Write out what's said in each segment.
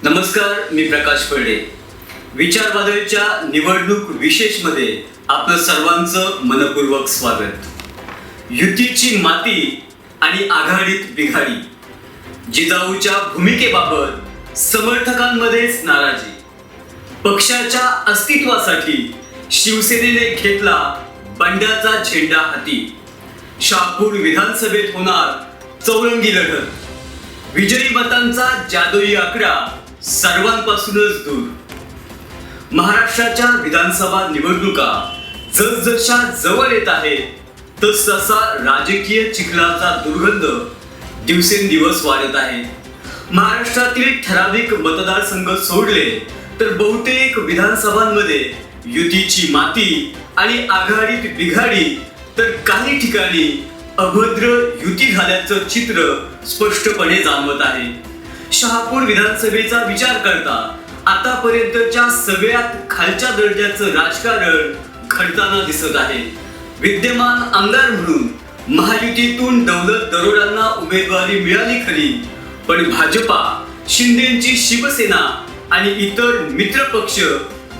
नमस्कार, मी प्रकाश पडे. विचारवादळच्या निवडणूक विशेषमध्ये आपलं सर्वांचं मनपूर्वक स्वागत. युतीची माती आणि आघाडीत बिघाडी, जिजाऊच्या भूमिकेबाबत समर्थकांमध्येच नाराजी. पक्षाच्या अस्तित्वासाठी शिवसेनेने घेतला बंडाचा झेंडा हाती. शहापूर विधानसभेत होणार चौरंगी लढत. विजयी मतांचा जादुई आकडा सर्वांपासूनच दूर. महाराष्ट्राच्या विधानसभा निवडणुका जसजशा जवळ येत आहेत तसतसा राजकीय चिखलाचा दुर्गंध दिवसेंदिवस वाढत आहे. महाराष्ट्रातील ठराविक मतदारसंघ सोडले तर बहुतेक विधानसभांमध्ये युतीची माती आणि आघाडीत बिघाडी, तर काही ठिकाणी अभद्र युती झाल्याचं चित्र स्पष्टपणे जाणवत आहे. शहापूर विधानसभेचा विचार करता आतापर्यंतच्या सगळ्यात खालच्या दर्जाचं राजकारण घडताना दिसत आहे. विद्यमान आमदार म्हणून महायुतीतून दौलत दरोडांना उमेदवारी मिळाली खरी, पण भाजपा, शिंदेची शिवसेना आणि इतर मित्र पक्ष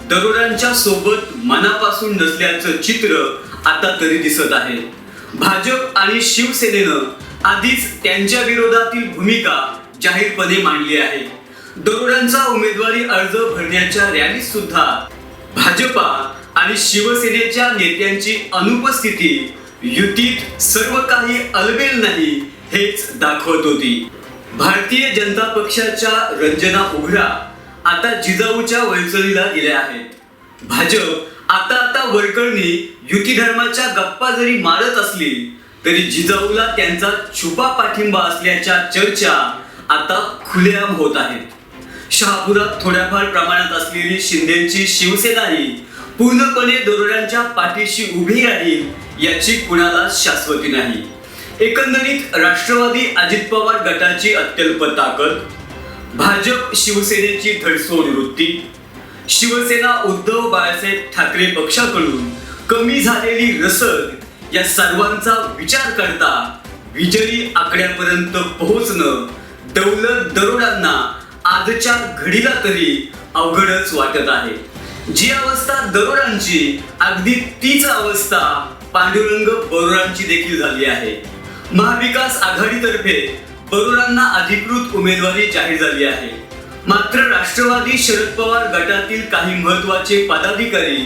दरोडांच्या सोबत मनापासून नसल्याचं चित्र आता तरी दिसत आहे. भाजप आणि शिवसेनेनं आधीच त्यांच्या विरोधातील भूमिका जाहीरपणे मांडली आहे. दरोड्यांचा उमेदवारी अर्ज भरण्याच्या रॅलीत सुद्धा भाजपा आणि शिवसेनेच्या नेत्यांची अनुपस्थिती युतीत सर्व काही अलबेल नाही हेच दाखवत होती. भारतीय जनता पक्षाच्या रंजना उघडा आता जिजाऊच्या वैचणीला गेल्या आहेत. भाजप आता वरकरणी युती धर्माच्या गप्पा जरी मारत असली तरी जिजाऊला त्यांचा छुपा पाठिंबा असल्याच्या चर्चा आता खुलेआम होत आहेत. शहापुरात थोड्याफार प्रमाणात असलेली शिंदेची शिवसेनाही पूर्णपणे दरोड्यांच्या पाठीशी उभी राहील याची कुणाला शाश्वती नाही. एकंदरीत राष्ट्रवादी अजित पवार गटाची अत्यल्प ताकद, भाजप शिवसेनेची धडसोड वृत्ती, शिवसेना उद्धव बाळासाहेब ठाकरे पक्षाकडून कमी झालेली रसद या सर्वांचा विचार करता विजयी आकड्यापर्यंत पोहोचणं दौलत दरोडांना आजच्या घडीला तरी अवघडच वाटत आहे. जी अवस्था दरोडांची, अगदी तीच अवस्था पांडुरंग बरोडांची देखील झाली आहे. महाविकास आघाडीतर्फे बरोडांना अधिकृत उमेदवारी जाहीर झाली आहे. मात्र राष्ट्रवादी शरद पवार गटातील काही महत्त्वाचे पदाधिकारी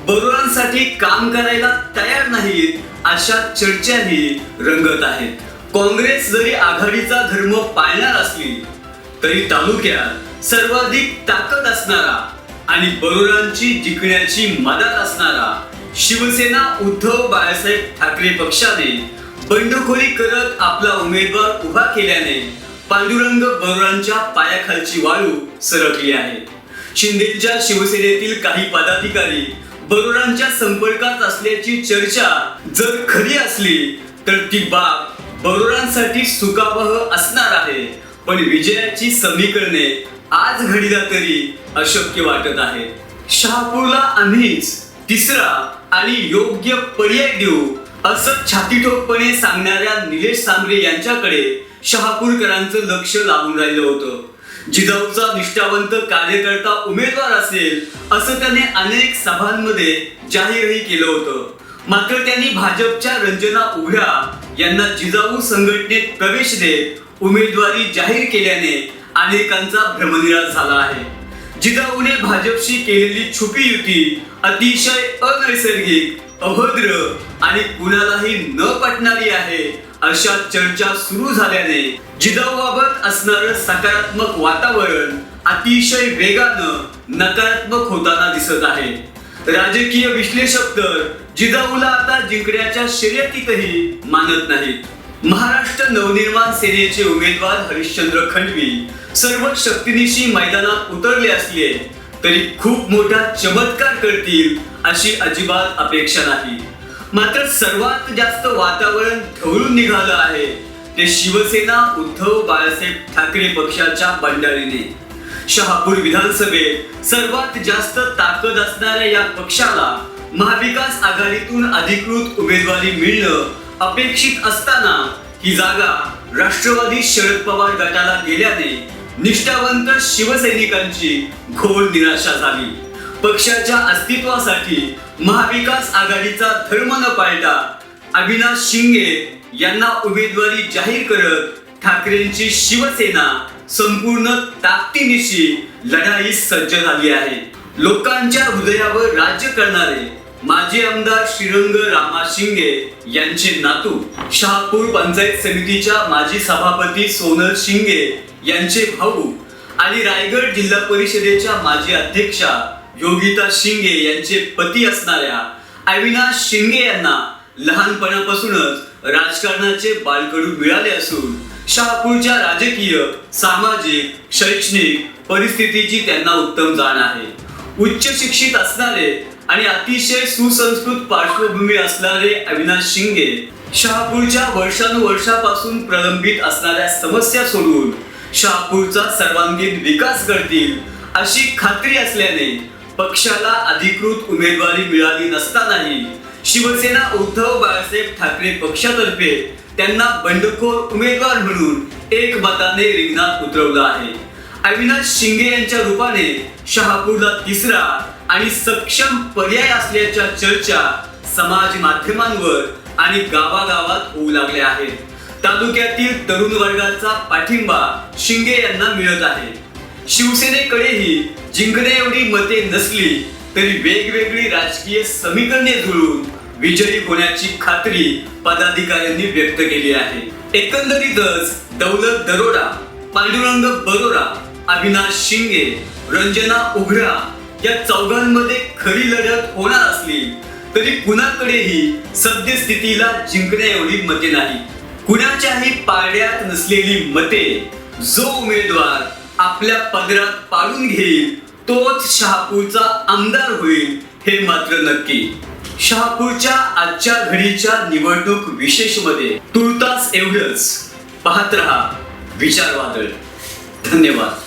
बरोडांसाठी काम करायला तयार नाहीत अशा चर्चाही रंगत आहेत. काँग्रेस जरी आघाडीचा धर्म पाळणार असली तरी तालुक्यात सर्वाधिक ताकद असणारा आणि बरोडांची जिंकण्याची मदत असणारा शिवसेना उद्धव बाळासाहेब ठाकरे पक्षाने बंडखोरी करत आपला उमेदवार उभा केल्याने पांडुरंग बरोडांच्या पायाखालची वाळू सरकली आहे. शिंदेच्या शिवसेनेतील काही पदाधिकारी बरोडांच्या संपर्कात असल्याची चर्चा जर खरी असली तर ती बाब बरोडांसाठी सुखावह असणार आहे, पण विजयाची समीकरणे आज घडीला तरी अशक्य वाटत आहे. शहापूरला आम्हीच तिसरा आणि योग्य पर्याय देऊ असं छातीठोकपणे सांगणाऱ्या निलेश सांबरे यांच्याकडे शहापूरकरांचं लक्ष लागून राहिलं होतं. जिजाऊचा निष्ठावंत कार्यकर्ता उमेदवार असेल असं त्याने अनेक सभांमध्ये जाहीरही केलं होतं. मात्र त्यांनी भाजपच्या रंजना उघडा यांना जिजाऊ संघटनेत प्रवेश देत उमेदवारी जाहीर केल्याने अनेकांचा भ्रमनिरास झाला आहे. जिजाऊने भाजपशी केलेली छुपी युती अतिशय अनैसर्गिक, अभद्र आणि कुणालाही न पटणारी आहे अशा चर्चा सुरू झाल्याने जिजाऊबाबत असणारं सकारात्मक वातावरण अतिशय वेगानं नकारात्मक होताना दिसत आहे. राजकीय विश्लेषक तर जिजाऊला आता जिंकण्याच्या शर्यतीतही मानत नाहीत. महाराष्ट्र नवनिर्माण सेनेचे उमेदवार हरिश्चंद्र खंडवी सर्व शक्तीनिशी मैदानात उतरले असले तरी खूप मोठा चमत्कार करतील अशी अजिबात अपेक्षा नाही. मात्र सर्वात जास्त वातावरण ढवळून निघालं आहे ते शिवसेना उद्धव बाळासाहेब ठाकरे पक्षाच्या बंडाळीने. शहापूर विधानसभेत सर्वात जास्त ताकद असणाऱ्या या पक्षाला महाविकास आघाडीतून अधिकृत उमेदवारी मिळणं अपेक्षित असताना ही जागा राष्ट्रवादी शरद पवार गटाला गेल्याने निष्ठावंत शिवसैनिकांची घोर निराशा झाली. पक्षाच्या अस्तित्वासाठी महाविकास आघाडीचा धर्म न पाळता अविनाश शिंगे यांना उमेदवारी जाहीर करत ठाकरेंची शिवसेना संपूर्ण ताकदीनिशी लढाईस सज्ज झाली आहे. लोकांच्या हृदयावर राज्य करणारे माजी आमदार श्रीरंग रामा शिंगे यांचे नातू, शहापूर पंचायत समितीच्या माजी सभापती सोनल शिंगे यांचे भाऊ आणि रायगड जिल्हा परिषदेच्या माजी अध्यक्षा योगिता शिंगे यांचे पती असणाऱ्या अविनाश शिंगे यांना लहानपणापासूनच राजकारणाचे बालकडू मिळाले असून शहापूरच्या राजकीय, सामाजिक, शैक्षणिक परिस्थितीची त्यांना उत्तम जाण आहे. उच्च शिक्षित असणारे आणि अतिशय सुसंस्कृत पार्श्वभूमी असणारे अविनाश शिंगे शहापूरच्या वर्षानुवर्षापासून प्रलंबित असणाऱ्या समस्या सोडवून शहापूरचा सर्वांगीण विकास करतील अशी खात्री असल्याने पक्षाला अधिकृत उमेदवारी मिळाली नसतानाही शिवसेना उद्धव बाळासाहेब ठाकरे पक्षातर्फे त्यांना बंडखोर उमेदवार म्हणून एकमताने रिंगणात उतरवलं आहे. अविनाश शिंगे यांच्या रूपाने शहापूरला तिसरा आणि सक्षम पर्याय असल्याच्या चर्चा समाज माध्यमांवर आणि गावागावात होऊ लागल्या आहेत. तालुक्यातील तरुण वर्गाचा पाठिंबा शिंगे यांना मिळत आहे. शिवसेनेकडेही जिंकणे एवढी मते नसली तरी वेगवेगळी राजकीय समीकरणे जुळून विजयी होण्याची खात्री पदाधिकाऱ्यांनी व्यक्त केली आहे. एकंदरीतच दौलत दरोडा, पांडुरंग बरोरा, अविनाश शिंगे, रंजना उघरा या चौघांमध्ये खरी लढत होणार असली तरी कुणाकडेही सद्यस्थितीला जिंकण्या एवढी मते नाही. कुणाच्याही पारड्यात नसलेली मते जो उमेदवार आपल्या पदरात पाडून घेईल तोच शहापूरचा आमदार होईल हे मात्र नक्की. शहापूरच्या आजच्या घडीच्या निवडणूक विशेष मध्ये तुर्तास एवढंच. पाहत रहा विचार वादळ. धन्यवाद.